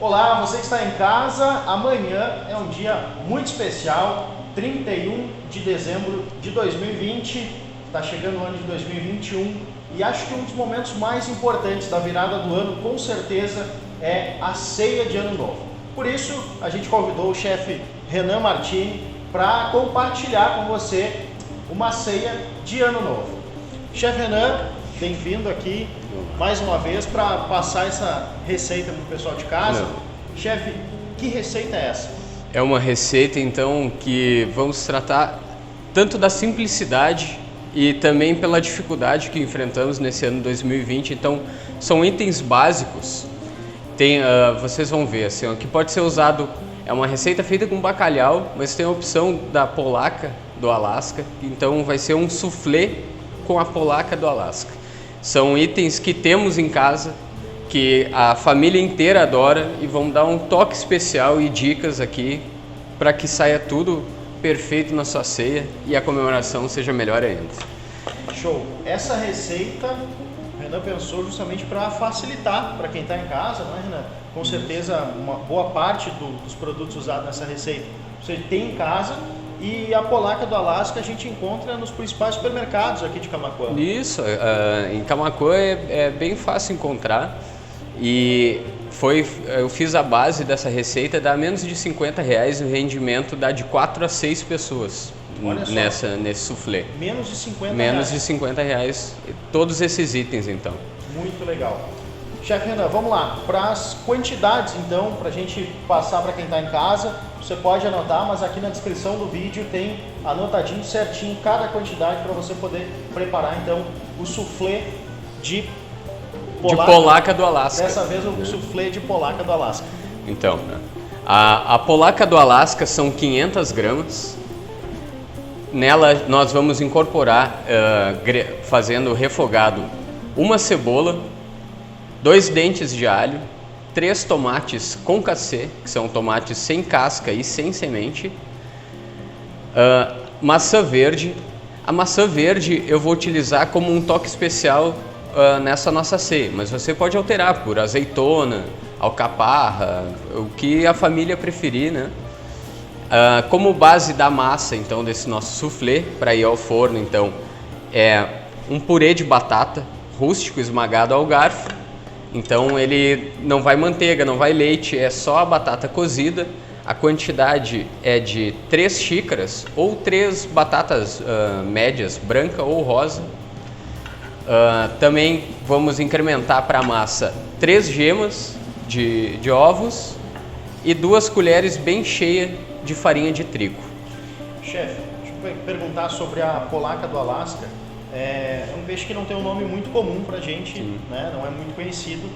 Olá, você que está em casa, amanhã é um dia muito especial, 31 de dezembro de 2020, está chegando o ano de 2021 e acho que um dos momentos mais importantes da virada do ano, com certeza, é a ceia de Ano Novo. Por isso, a gente convidou o chefe Renan Martini para compartilhar com você uma ceia de Ano Novo. Chefe Renan, bem-vindo aqui mais uma vez para passar essa receita para o pessoal de casa. Chefe, que receita é essa? É uma receita então que vamos tratar tanto da simplicidade e também pela dificuldade que enfrentamos nesse ano 2020. Então são itens básicos. Vocês vão ver assim, que pode ser usado. É uma receita feita com bacalhau, mas tem a opção da polaca do Alasca. Então vai ser um soufflé com a polaca do Alasca. São itens que temos em casa, que a família inteira adora e vamos dar um toque especial e dicas aqui para que saia tudo perfeito na sua ceia e a comemoração seja melhor ainda. Show! Essa receita, o Renan pensou justamente para facilitar para quem está em casa, não é, Renan? Com certeza, uma boa parte dos produtos usados nessa receita você tem em casa. E a polaca do Alasca a gente encontra nos principais supermercados aqui de Camaquã. Isso, em Camaquã é bem fácil encontrar. E eu fiz a base dessa receita, dá menos de R$50, o rendimento dá de 4 a 6 pessoas nesse soufflé. Menos de R$50? Menos de R$50, todos esses itens então. Muito legal. Chefe Renan, vamos lá, para as quantidades então, para a gente passar para quem está em casa, você pode anotar, mas aqui na descrição do vídeo tem anotadinho certinho cada quantidade para você poder preparar então o soufflé de polaca do Alasca. Dessa vez o soufflé de polaca do Alasca. Então, a polaca do Alasca são 500 gramas. Nela nós vamos incorporar, fazendo refogado, uma cebola, 2 dentes de alho, 3 tomates concassê, que são tomates sem casca e sem semente, maçã verde. A maçã verde eu vou utilizar como um toque especial nessa nossa ceia, mas você pode alterar por azeitona, alcaparra, o que a família preferir, né? Como base da massa, então, desse nosso soufflé, para ir ao forno, então, é um purê de batata rústico esmagado ao garfo. Então ele não vai manteiga, não vai leite, é só a batata cozida. A quantidade é de 3 xícaras ou 3 batatas médias, branca ou rosa. Também vamos incrementar para a massa 3 gemas de ovos e 2 colheres bem cheias de farinha de trigo. Chefe, deixa eu perguntar sobre a polaca do Alasca. É um peixe que não tem um nome muito comum para a gente, né? Não é muito conhecido.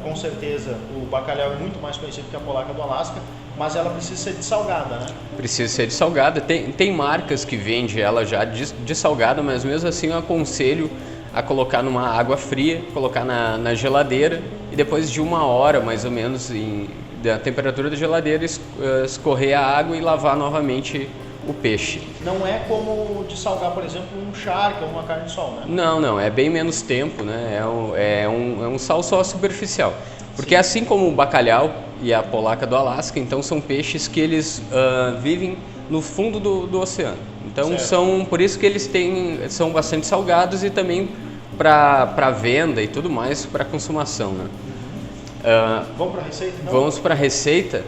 Com certeza o bacalhau é muito mais conhecido que a polaca do Alasca, mas ela precisa ser dessalgada, né? Precisa ser dessalgada. Tem marcas que vendem ela já dessalgada, mas mesmo assim eu aconselho a colocar numa água fria, colocar na geladeira e depois de 1 hora mais ou menos da temperatura da geladeira escorrer a água e lavar novamente o peixe. Não é como dessalgar, por exemplo, um charque ou uma carne de sol, né? Não, é bem menos tempo, né? É um sal só superficial. Porque assim como o bacalhau e a polaca do Alasca, então são peixes que eles vivem no fundo do oceano. Então por isso que eles são bastante salgados e também para venda e tudo mais, para consumação, né? Vamos para a receita? Então? Vamos para a receita.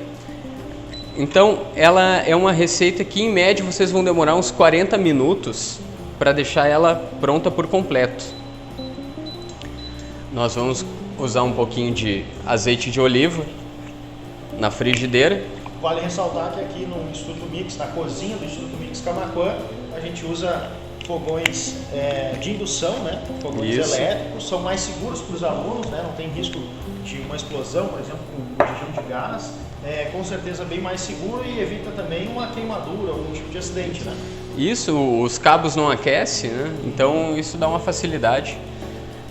Então, ela é uma receita que, em média, vocês vão demorar uns 40 minutos para deixar ela pronta por completo. Nós vamos usar um pouquinho de azeite de oliva na frigideira. Vale ressaltar que aqui no Instituto Mix, na cozinha do Instituto Mix Camaquã, a gente usa fogões de indução, né? Fogões elétricos, são mais seguros para os alunos, né? Não tem risco de uma explosão, por exemplo, com botijão de gás. Com certeza bem mais seguro e evita também uma queimadura ou um tipo de acidente, né? Isso, os cabos não aquecem, né? Então isso dá uma facilidade.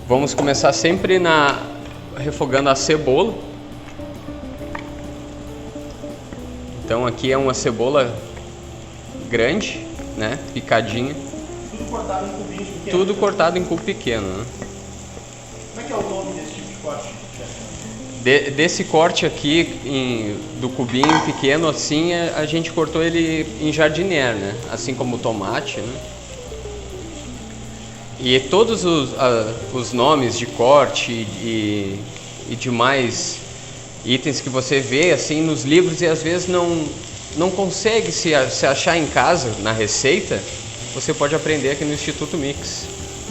Vamos começar sempre refogando a cebola. Então aqui é uma cebola grande, né? Picadinha. Tudo cortado em cubinhos pequenos? Tudo cortado em cubo pequeno, né? Como é que é o nome desse tipo de corte? Desse corte aqui do cubinho pequeno assim, a gente cortou ele em jardinier, né? Assim como o tomate, né? E todos os nomes de corte e demais itens que você vê assim nos livros e às vezes não consegue se achar em casa na receita, você pode aprender aqui no Instituto Mix.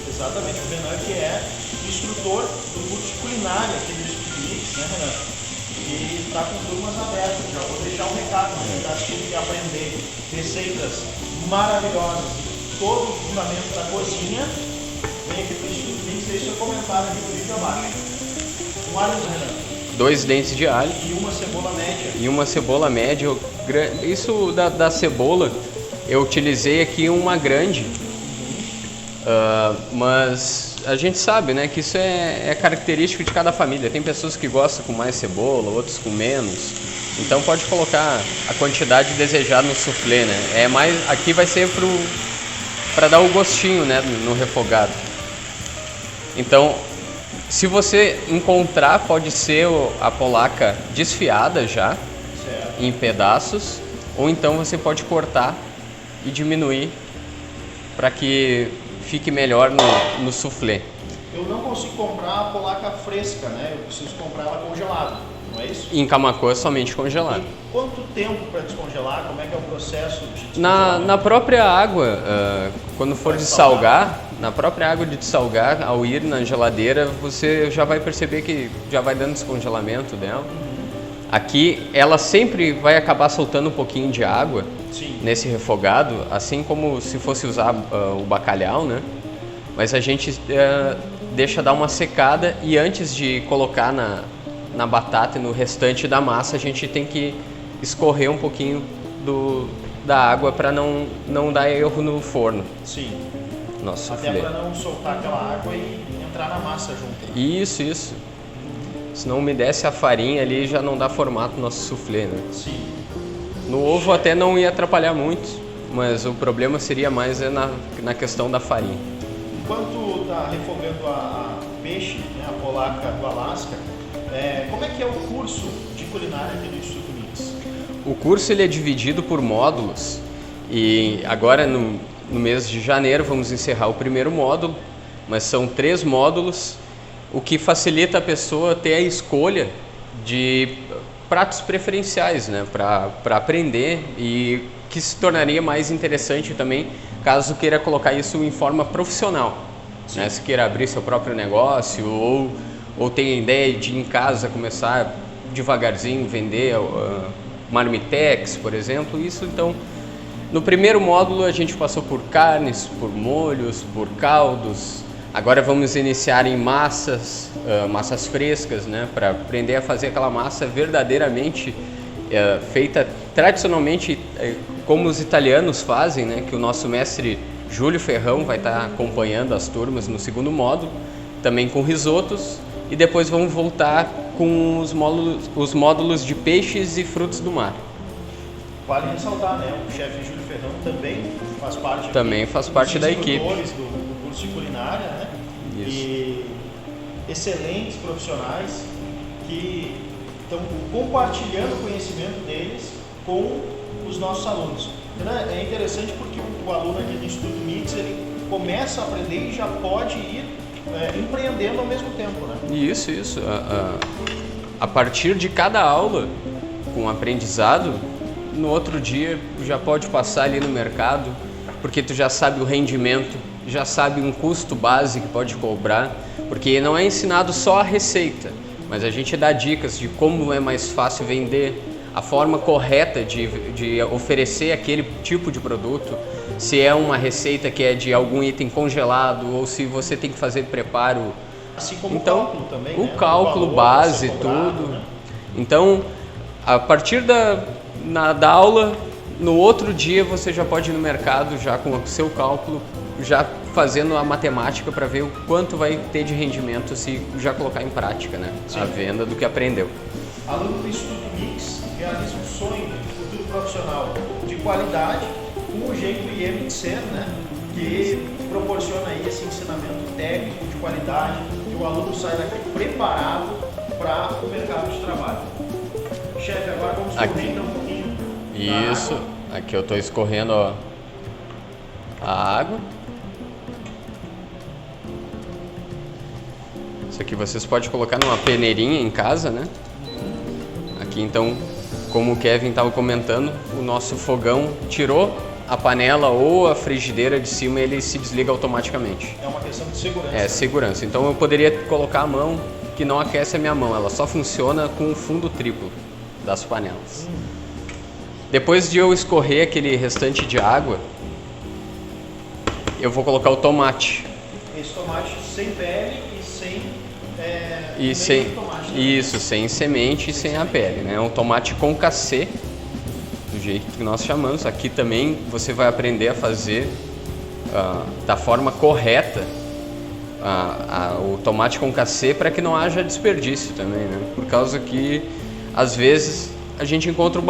Exatamente, o Renan que é instrutor do curso de culinária aqui do Instituto Mix, né, Renan? E está com turmas abertas. Já vou deixar um recado para quem está assistindo e aprender receitas maravilhosas, todo o fundamento da cozinha. Vem aqui para o Instituto Mix, deixe seu comentário aqui no vídeo abaixo. Um alho, Renan. 2 dentes de alho. E uma cebola média. E uma cebola média. Isso da cebola, eu utilizei aqui uma grande. Mas a gente sabe, né, que isso é característico de cada família. Tem pessoas que gostam com mais cebola, outros com menos. Então pode colocar a quantidade desejada no soufflé, né? Aqui vai ser para dar o gostinho, né, no refogado. Então, se você encontrar, pode ser a polaca desfiada já, certo, em pedaços, ou então você pode cortar e diminuir para que fique melhor no soufflé. Eu não consigo comprar a polaca fresca, né? Eu preciso comprar ela congelada, não é isso? Em Camaquã é somente congelada. E quanto tempo para descongelar? Como é que é o processo de descongelamento? Na própria água, quando for dessalgar, na própria água de dessalgar, ao ir na geladeira, você já vai perceber que já vai dando descongelamento dela. Aqui, ela sempre vai acabar soltando um pouquinho de água. Sim. Nesse refogado, assim como se fosse usar o bacalhau, né? Mas a gente deixa dar uma secada e antes de colocar na batata e no restante da massa, a gente tem que escorrer um pouquinho da água para não dar erro no forno. Sim. Nosso até para não soltar aquela água e entrar na massa junto. Isso. Se não umedece a farinha ali, já não dá formato no nosso soufflé, né? Sim. No ovo até não ia atrapalhar muito, mas o problema seria mais na questão da farinha. Enquanto está refogando a peixe, né, a polaca do Alasca, como é que é o curso de culinária aqui do Instituto Mix? O curso ele é dividido por módulos e agora no mês de janeiro vamos encerrar o primeiro módulo, mas são 3 módulos, o que facilita a pessoa ter a escolha de pratos preferenciais, né, para aprender e que se tornaria mais interessante também caso queira colocar isso em forma profissional, né, se queira abrir seu próprio negócio ou tenha ideia de em casa começar devagarzinho vender marmitex, por exemplo. Isso então no primeiro módulo a gente passou por carnes, por molhos, por caldos. Agora vamos iniciar em massas frescas, né, para aprender a fazer aquela massa verdadeiramente feita tradicionalmente como os italianos fazem, né, que o nosso mestre Júlio Ferrão vai estar acompanhando as turmas no segundo módulo, também com risotos, e depois vamos voltar com os módulos de peixes e frutos do mar. Vale ressaltar, né, o chefe Júlio Ferrão também faz parte da equipe. Do curso de culinária, né? Isso. E excelentes profissionais que estão compartilhando o conhecimento deles com os nossos alunos. É interessante porque o aluno aqui do Instituto Mix, ele começa a aprender e já pode ir empreendendo ao mesmo tempo, né? Isso. A partir de cada aula, com aprendizado, no outro dia já pode passar ali no mercado, porque tu já sabe o rendimento, já sabe um custo base que pode cobrar, porque não é ensinado só a receita, mas a gente dá dicas de como é mais fácil vender, a forma correta de oferecer aquele tipo de produto, se é uma receita que é de algum item congelado ou se você tem que fazer preparo. Assim como então, o cálculo também, o cálculo base, tudo. Né? Então, a partir da aula, no outro dia você já pode ir no mercado já com o seu cálculo, já fazendo a matemática para ver o quanto vai ter de rendimento se já colocar em prática, né? Sim. A venda do que aprendeu. Aluno do Instituto Mix realiza um sonho de futuro profissional de qualidade com o jeito IEM de ser, né? Que proporciona aí esse ensinamento técnico de qualidade, que o aluno sai daqui preparado para o mercado de trabalho. Chefe, agora vamos escorrer então um pouquinho. Isso, aqui eu estou escorrendo ó, a água. Isso aqui vocês podem colocar numa peneirinha em casa, né? Aqui então, como o Kevin estava comentando, o nosso fogão tirou a panela ou a frigideira de cima, ele se desliga automaticamente. É uma questão de segurança. É, segurança. Então eu poderia colocar a mão que não aquece a minha mão, ela só funciona com o fundo triplo das panelas. Depois de eu escorrer aquele restante de água, eu vou colocar o tomate. Esse tomate sem pele e sem tomate, né? Isso, sem semente e sem a pele, né? Um tomate concassê, do jeito que nós chamamos. Aqui também você vai aprender a fazer da forma correta o tomate concassê para que não haja desperdício também, né? Por causa que às vezes a gente encontra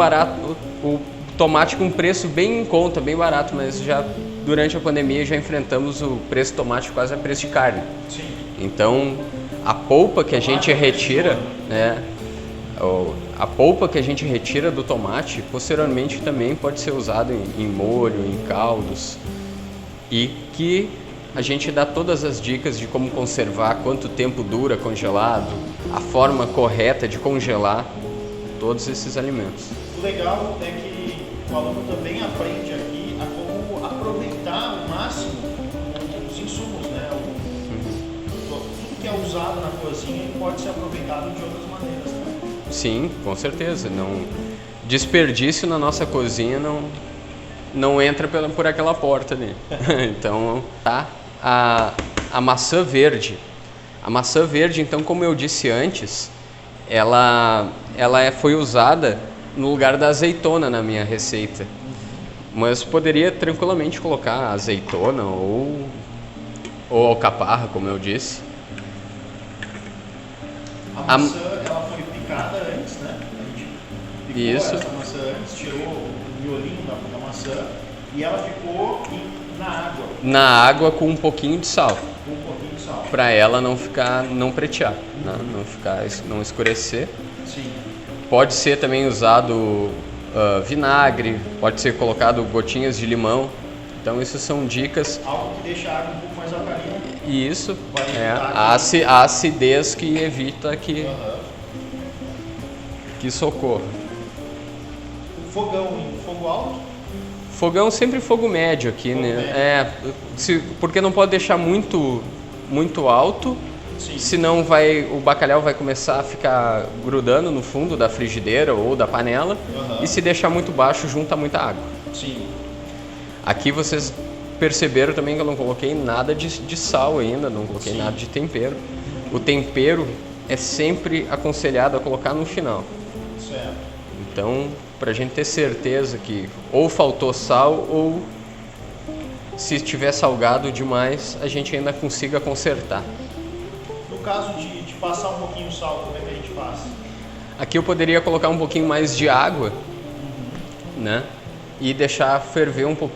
o tomate com preço bem em conta, bem barato, mas já durante a pandemia já enfrentamos o preço do tomate quase a preço de carne. Sim. Então a polpa que a gente retira, né? A polpa que a gente retira do tomate, posteriormente também pode ser usado em molho, em caldos, e que a gente dá todas as dicas de como conservar, quanto tempo dura congelado, a forma correta de congelar todos esses alimentos. O legal é que o aluno também aprende aqui a como aproveitar ao máximo os insumos, né? Tudo que é usado na cozinha pode ser aproveitado de outras maneiras, né? Sim, com certeza. Desperdício na nossa cozinha não entra por aquela porta ali. Então, tá? A maçã verde. A maçã verde, então, como eu disse antes, ela foi usada no lugar da azeitona na minha receita. Mas poderia tranquilamente colocar azeitona ou alcaparra, como eu disse. A maçã, ela foi picada antes, né? A gente picou essa maçã antes, tirou o miolinho da maçã e ela ficou na água. Na água com um pouquinho de sal. Com um pouquinho de sal. Para ela não pretear, né? Não escurecer. Sim. Pode ser também usado vinagre, pode ser colocado gotinhas de limão. Então isso são dicas. Algo que deixa a água um pouco mais alcalina. E isso é a acidez que evita que socorra. Fogão em fogo alto? Fogão sempre fogo médio aqui, fogo né? Médio. Porque não pode deixar muito alto. Sim. Senão o bacalhau vai começar a ficar grudando no fundo da frigideira ou da panela. E se deixar muito baixo, junta muita água. Sim. Aqui vocês perceberam também que eu não coloquei nada de sal ainda, não coloquei nada de tempero. O tempero é sempre aconselhado a colocar no final. Certo. Então, para a gente ter certeza que ou faltou sal ou se estiver salgado demais, a gente ainda consiga consertar. No caso de passar um pouquinho o sal, como é que a gente faz? Aqui eu poderia colocar um pouquinho mais de água, né? E deixar ferver um pouco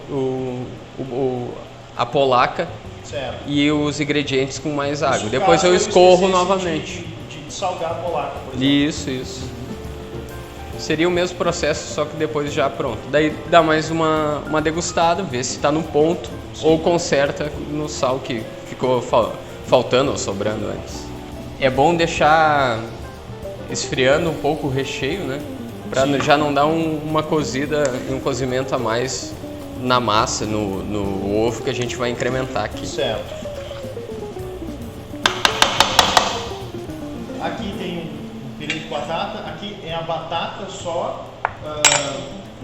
a polaca. Certo. E os ingredientes com mais água. Depois eu escorro novamente. De salgar a polaca, por exemplo. Isso. Seria o mesmo processo, só que depois já pronto. Daí dá mais uma degustada, ver se está no ponto. Sim. Ou conserta no sal que ficou faltando ou sobrando antes. É bom deixar esfriando um pouco o recheio, né? Para já não dar uma cozida e um cozimento a mais na massa, no ovo que a gente vai incrementar aqui. Certo. Aqui tem um purê de batata, aqui é a batata só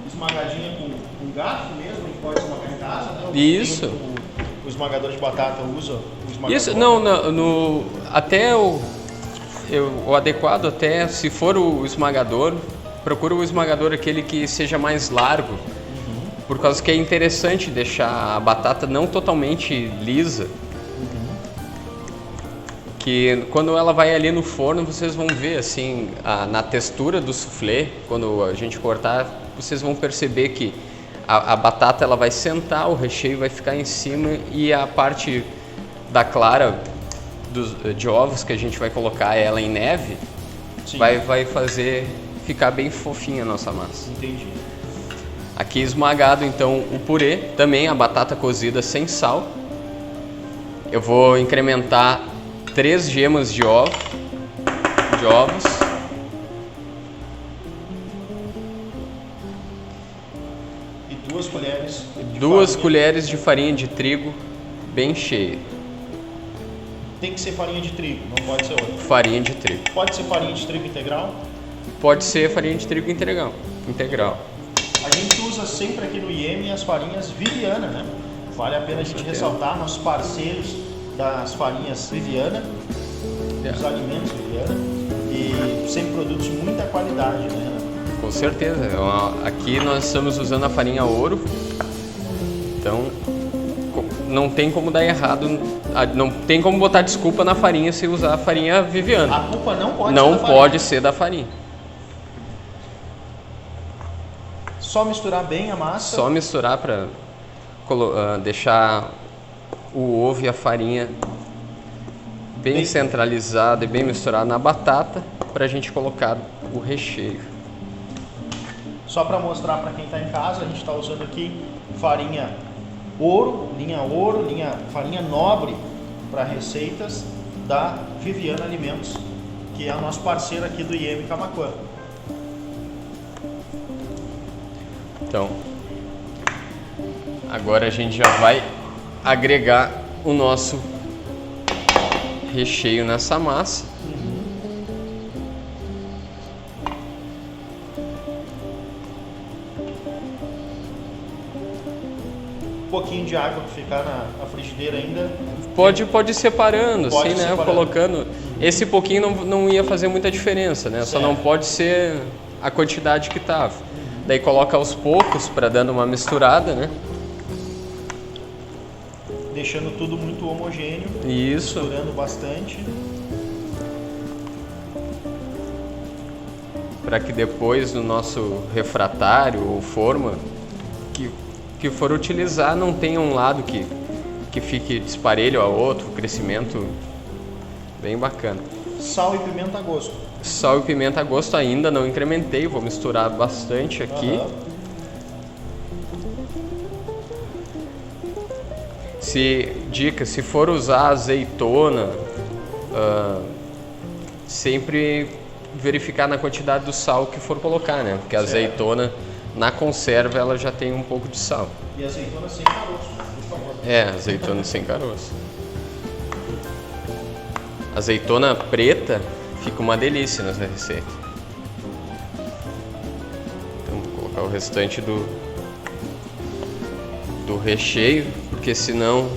esmagadinha com garfo mesmo, a gente pode esmagar em casa, né? Isso. O esmagador de batata usa o esmagador? Isso, não, até o adequado, até se for o esmagador, procura o esmagador aquele que seja mais largo, por causa que é interessante deixar a batata não totalmente lisa, que quando ela vai ali no forno, vocês vão ver assim, na textura do soufflé, quando a gente cortar, vocês vão perceber que a batata ela vai sentar, o recheio vai ficar em cima e a parte da clara de ovos que a gente vai colocar ela em neve, Sim. vai fazer ficar bem fofinha a nossa massa. Entendi. Aqui esmagado então o purê, também a batata cozida sem sal. Eu vou incrementar 3 gemas de ovos. E 2 colheres de 2 farinha. colheres de farinha de trigo bem cheia. Tem que ser farinha de trigo, não pode ser outra. Farinha de trigo. Pode ser farinha de trigo integral. Pode ser farinha de trigo integral. A gente usa sempre aqui no IEM as farinhas Viviana, né? Vale a pena a gente ressaltar nossos parceiros das farinhas Viviana, dos alimentos Viviana, e sempre produtos de muita qualidade, né, Renato? Com certeza. Aqui nós estamos usando a farinha ouro, então não tem como dar errado, não tem como botar desculpa na farinha se usar a farinha Viviana. A culpa não pode ser Não da farinha. pode ser da farinha. Só misturar bem a massa. Só misturar para deixar o ovo e a farinha bem centralizado e bem misturado na batata para a gente colocar o recheio. Só para mostrar para quem está em casa, a gente está usando aqui farinha ouro, farinha nobre para receitas da Viviana Alimentos, que é o nosso parceiro aqui do IEM Camaquã. Então, agora a gente já vai agregar o nosso recheio nessa massa. Um pouquinho de água que ficar na frigideira ainda. Pode ir separando, Pode assim, né? separando. Colocando. Esse pouquinho não ia fazer muita diferença, né? Só Certo. não pode ser a quantidade que tava. Daí coloca aos poucos para dando uma misturada, né? Deixando tudo muito homogêneo, Isso. misturando bastante. Para que depois no nosso refratário ou forma que for utilizar não tenha um lado que fique disparelho ao outro, crescimento bem bacana. Sal e pimenta a gosto. Sal e pimenta a gosto ainda não incrementei, vou misturar bastante aqui. Aham. Se for usar azeitona, sempre verificar na quantidade do sal que for colocar, né? Porque a Certo. azeitona na conserva ela já tem um pouco de sal. E azeitona sem caroço, por favor. Azeitona sem caroço. Azeitona preta fica uma delícia nessa receita. Então vou colocar o restante do recheio, porque senão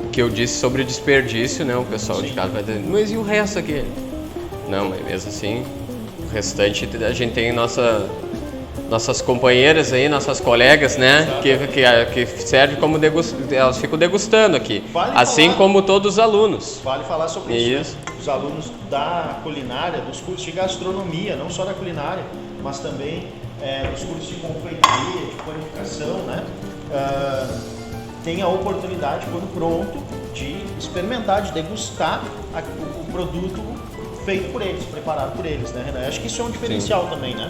o que eu disse sobre desperdício, né? O pessoal de Sim. casa vai dizer, mas e o resto aqui? Não, mas mesmo assim, o restante a gente tem nossas companheiras aí, nossas colegas, né? Que serve como elas ficam degustando aqui. Vale assim falar- como todos os alunos. Vale falar sobre isso, Isso. né? Os alunos da culinária, dos cursos de gastronomia, não só da culinária, mas também dos cursos de confeitaria, de panificação, né? Tem a oportunidade, quando pronto, de experimentar, de degustar o produto feito por eles, preparado por eles, né, Renan? Acho que isso é um diferencial também, né?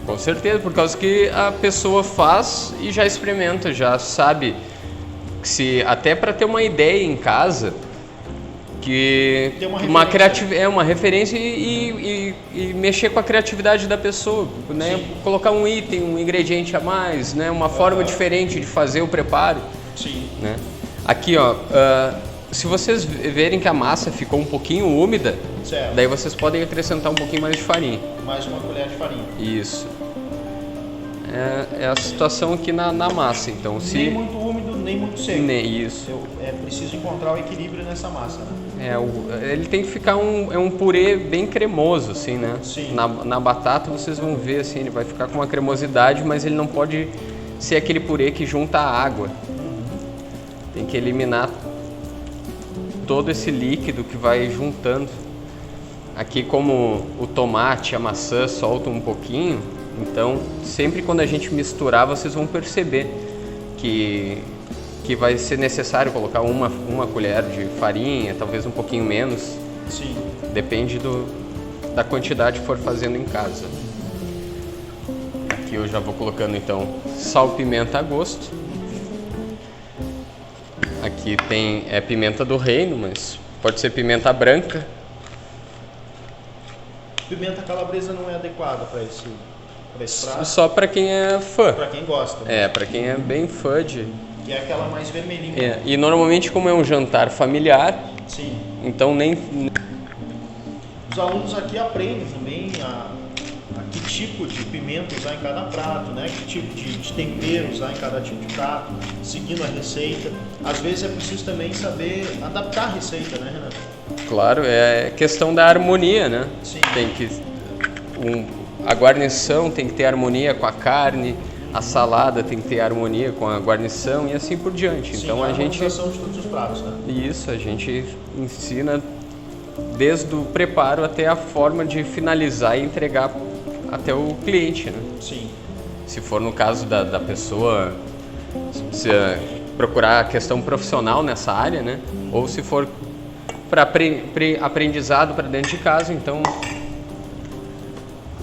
Com certeza, por causa que a pessoa faz e já experimenta, já sabe se até para ter uma ideia em casa que Ter uma uma referência e mexer com a criatividade da pessoa, né? Sim. Colocar um item, um ingrediente a mais, né? Uma forma diferente de fazer o preparo, Sim. né? Aqui, ó, se vocês verem que a massa ficou um pouquinho úmida, Certo. daí vocês podem acrescentar um pouquinho mais de farinha. Mais uma colher de farinha. Isso. É a situação aqui na massa, então se... Nem muito úmido, nem muito seco. Isso. É preciso encontrar o equilíbrio nessa massa, né? Ele tem que ficar um purê bem cremoso, assim, né? Sim. Na batata vocês vão ver, assim, ele vai ficar com uma cremosidade, mas ele não pode ser aquele purê que junta a água. Tem que eliminar todo esse líquido que vai juntando. Aqui, como o tomate, a maçã soltam um pouquinho, então sempre quando a gente misturar, vocês vão perceber que vai ser necessário colocar uma colher de farinha, talvez um pouquinho menos. Sim. Depende da quantidade que for fazendo em casa. Aqui eu já vou colocando então sal, pimenta a gosto. Aqui tem pimenta do reino, mas pode ser pimenta branca. Pimenta calabresa não é adequada para esse prato? Só para quem é fã. Para quem gosta. Né? Para quem é bem fã de... Que é aquela mais vermelhinha. E normalmente, como é um jantar familiar, sim. Então nem... Os alunos aqui aprendem também a que tipo de pimenta usar em cada prato, né? Que tipo de tempero usar em cada tipo de prato, seguindo a receita. Às vezes é preciso também saber adaptar a receita, né, Renato? Claro, é questão da harmonia, né? Sim. Tem que... a guarnição tem que ter harmonia com a carne, a salada tem que ter harmonia com a guarnição e assim por diante. Sim, então a gente... de todos os pratos, né? Isso, a gente ensina desde o preparo até a forma de finalizar e entregar até o cliente, né? Sim. Se for no caso da pessoa procurar a questão profissional nessa área, né? Ou se for para aprendizado para dentro de casa, então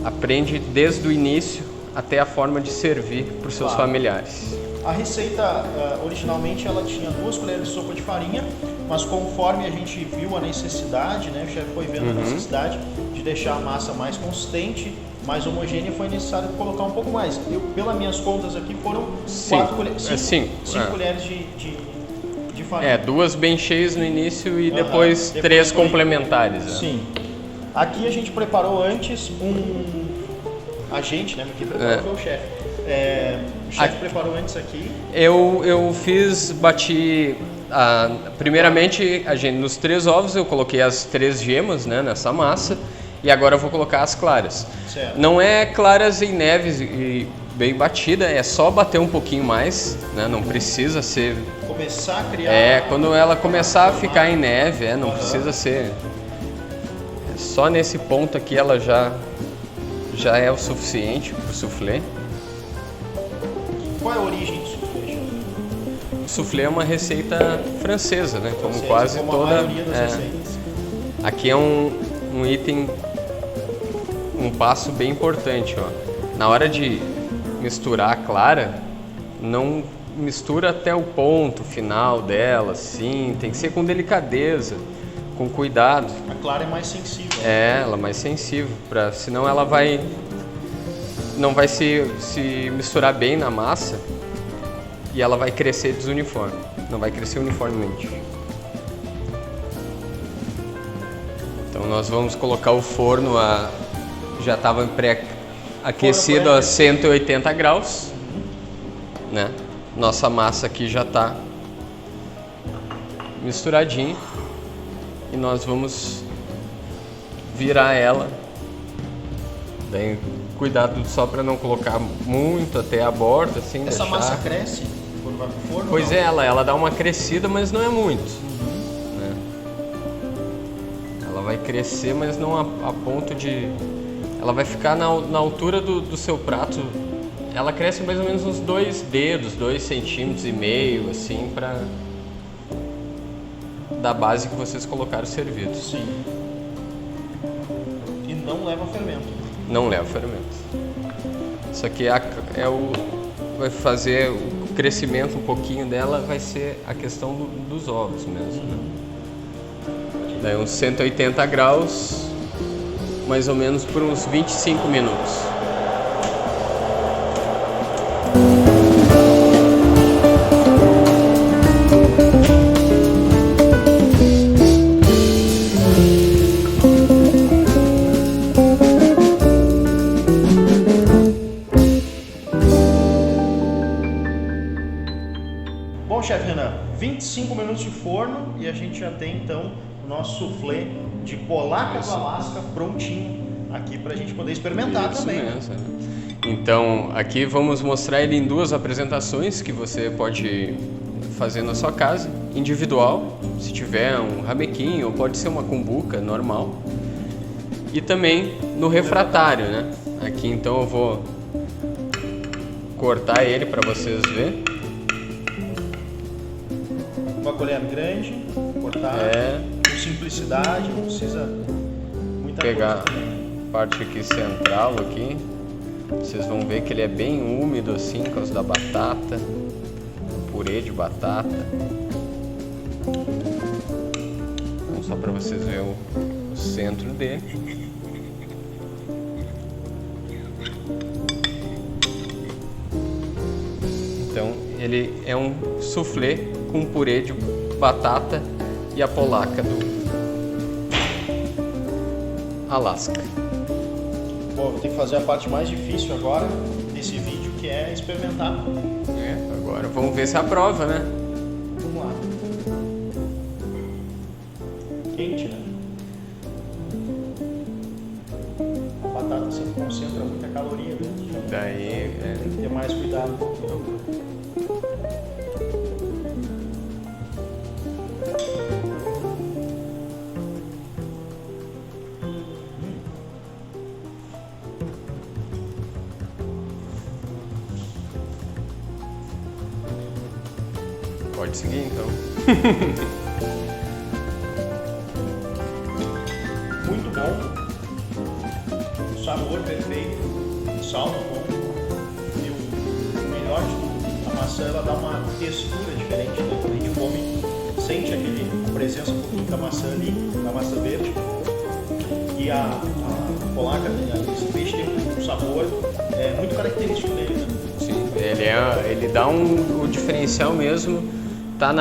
aprende desde o início até a forma de servir para os seus familiares. A receita, originalmente, ela tinha 2 colheres de sopa de farinha, mas conforme a gente viu a necessidade, né, o chefe foi vendo a necessidade de deixar a massa mais consistente, mais homogênea, foi necessário colocar um pouco mais. Pelas minhas contas aqui, foram 5 colheres de farinha. 2 bem cheias no início e depois 3 complementares. Sim. Aqui a gente preparou antes a gente, né, quem preparou foi o chefe. O chefe preparou antes aqui. Eu bati... primeiramente, nos 3 ovos eu coloquei as 3 gemas, né, nessa massa. E agora eu vou colocar as claras. Certo. Não é claras em neve e bem batida, é só bater um pouquinho mais, né? Não precisa ser... Começar a criar... quando ela começar a ficar em neve, não precisa ser... Só nesse ponto aqui ela já é o suficiente para o soufflé. Qual é a origem do soufflé? O soufflé é uma receita francesa, né? Como quase como toda... a maioria das receitas. Aqui é um item, um passo bem importante, ó. Na hora de misturar a clara, não mistura até o ponto final dela, assim, tem que ser com delicadeza, com cuidado. A clara é mais sensível. Ela é mais sensível, senão ela não vai se misturar bem na massa e ela vai crescer desuniforme, não vai crescer uniformemente. Então nós vamos colocar o forno, já estava pré-aquecido a 180 graus, né? Nossa massa aqui já está misturadinha e nós vamos virar ela. Daí cuidado só para não colocar muito até a borda, assim. Essa massa cresce quando vai pro forno? Pois é, ela dá uma crescida, mas não é muito. Vai crescer, mas não a ponto de... Ela vai ficar na altura do seu prato. Ela cresce mais ou menos uns 2 dedos, 2,5 centímetros, assim, da base que vocês colocaram servidos. Sim. E não leva fermento. Não leva fermento. Isso aqui vai fazer o crescimento um pouquinho dela, vai ser a questão dos ovos mesmo, né? Daí uns 180 graus, mais ou menos por uns 25 minutos. Bom, chefe Renan, 25 minutos de forno e a gente já tem então o nosso soufflé de polaca do Alasca prontinho aqui para a gente poder experimentar também. Mesmo. Então, aqui vamos mostrar ele em 2 apresentações que você pode fazer na sua casa, individual, se tiver um ramequinho, ou pode ser uma cumbuca normal, e também no refratário, né? Aqui então eu vou cortar ele para vocês verem. Uma colher grande, cortar com simplicidade, não precisa muita pegar coisa também. parte aqui central aqui, vocês vão ver que ele é bem úmido assim, por causa da batata, purê de batata. Então, só para vocês verem o centro dele. Então ele é um soufflé com purê de batata e a polaca do Alasca. Bom, vou ter que fazer a parte mais difícil agora desse vídeo, que é experimentar. Agora vamos ver se aprova, né? Vamos lá. Quente, né? A batata sempre concentra muita caloria dentro. Daí Tem que ter mais cuidado. pode seguir então. Muito bom. O sabor perfeito. O sal no ponto. E o melhor de tudo, a maçã ela dá uma textura diferente, né? Quando a gente come, sente a presença um pouquinho da maçã ali, da maçã verde. E a polaca, esse peixe tem um sabor muito característico dele, né? Sim, ele dá o diferencial mesmo, tá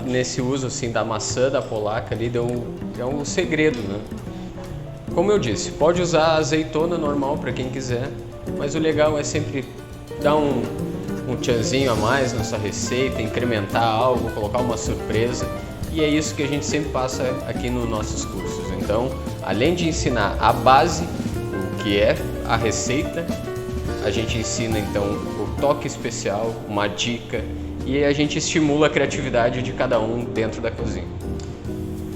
nesse uso assim da maçã, da polaca ali, é um segredo, né? Como eu disse, pode usar azeitona normal para quem quiser, mas o legal é sempre dar um tchanzinho a mais na sua receita, incrementar algo, colocar uma surpresa, e é isso que a gente sempre passa aqui nos nossos cursos. Então, além de ensinar a base, o que é a receita, a gente ensina então o toque especial, uma dica, e a gente estimula a criatividade de cada um dentro da cozinha.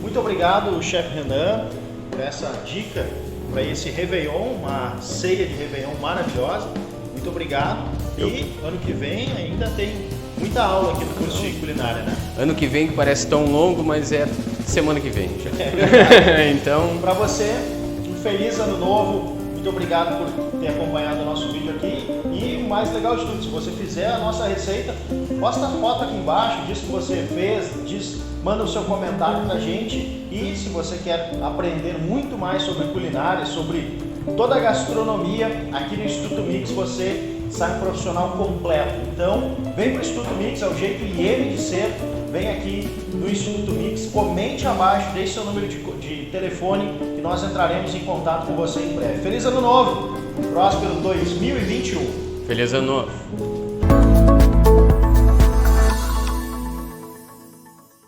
Muito obrigado, chefe Renan, por essa dica para esse Réveillon, uma ceia de Réveillon maravilhosa. Muito obrigado. E ano que vem ainda tem muita aula aqui no curso de culinária, né? Ano que vem, que parece tão longo, mas é semana que vem. Então, para você, um feliz ano novo. Muito obrigado por ter acompanhado o nosso vídeo aqui. E o mais legal de tudo, se você fizer a nossa receita, posta a foto aqui embaixo, diz que você fez, manda o seu comentário pra gente. E se você quer aprender muito mais sobre culinária, sobre toda a gastronomia, aqui no Instituto Mix você sai um profissional completo. Então, vem para o Instituto Mix, é o jeito IEM de ser. Vem aqui no Instituto Mix, comente abaixo, deixe seu número de telefone que nós entraremos em contato com você em breve. Feliz Ano Novo, próspero 2021. Feliz Ano Novo.